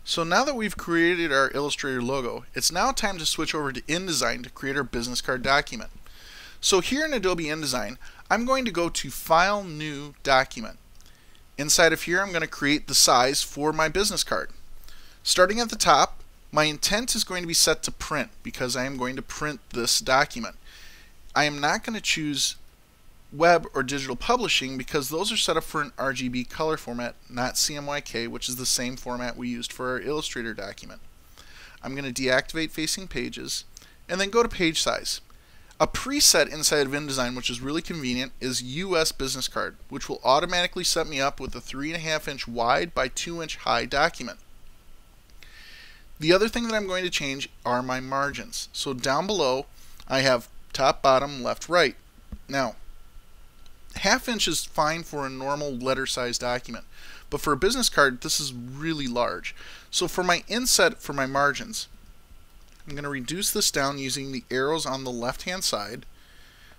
So now that we've created our Illustrator logo, it's now time to switch over to InDesign to create our business card document. So here in Adobe InDesign, I'm going to go to File, New, Document. Inside of here, I'm going to create the size for my business card. Starting at the top, my intent is going to be set to print because I am going to print this document. I am not going to choose web or digital publishing because those are set up for an RGB color format, not CMYK, which is the same format we used for our Illustrator document. I'm going to deactivate facing pages and then go to page size. A preset inside of InDesign, which is really convenient, is US Business Card, which will automatically set me up with a 3.5 inch wide by 2 inch high document. The other thing that I'm going to change are my margins. So down below I have top, bottom, left, right. Now, 1/2 inch is fine for a normal letter size document, but for a business card this is really large. So for my inset for my margins, I'm going to reduce this down using the arrows on the left hand side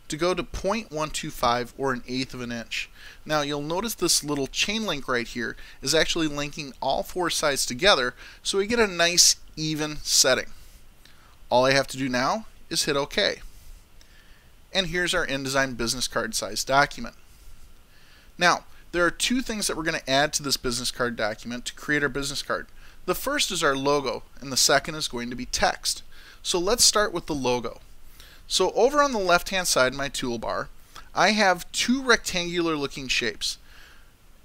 to go to 0.125 or 1/8 of an inch. Now you'll notice this little chain link right here is actually linking all 4 sides together, so we get a nice even setting. All I have to do now is hit OK. And here's our InDesign business card size document. Now, there are 2 things that we're going to add to this business card document to create our business card. The first is our logo, and the second is going to be text. So let's start with the logo. So over on the left hand side of my toolbar, I have 2 rectangular looking shapes.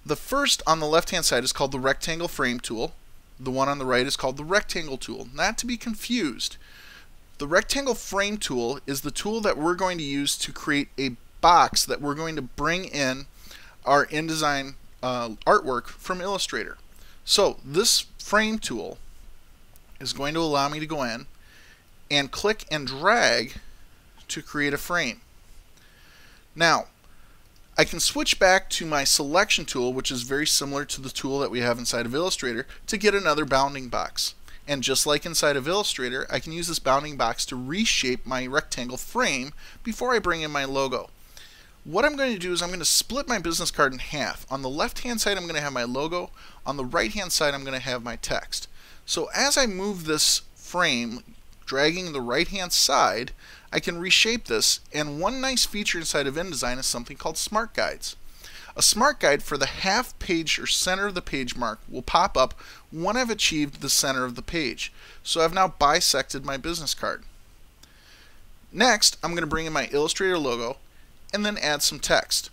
The first on the left hand side is called the rectangle frame tool. The one on the right is called the rectangle tool, not to be confused. The rectangle frame tool is the tool that we're going to use to create a box that we're going to bring in our InDesign artwork from Illustrator. So this frame tool is going to allow me to go in and click and drag to create a frame. Now, I can switch back to my selection tool, which is very similar to the tool that we have inside of Illustrator, to get another bounding box. And just like inside of Illustrator, I can use this bounding box to reshape my rectangle frame before I bring in my logo. What I'm going to do is I'm going to split my business card in half. On the left hand side I'm going to have my logo, on the right hand side I'm going to have my text. So as I move this frame, dragging the right hand side, I can reshape this, and one nice feature inside of InDesign is something called Smart Guides. A Smart Guide for the half page or center of the page mark will pop up when I've achieved the center of the page. So I've now bisected my business card. Next, I'm going to bring in my Illustrator logo and then add some text.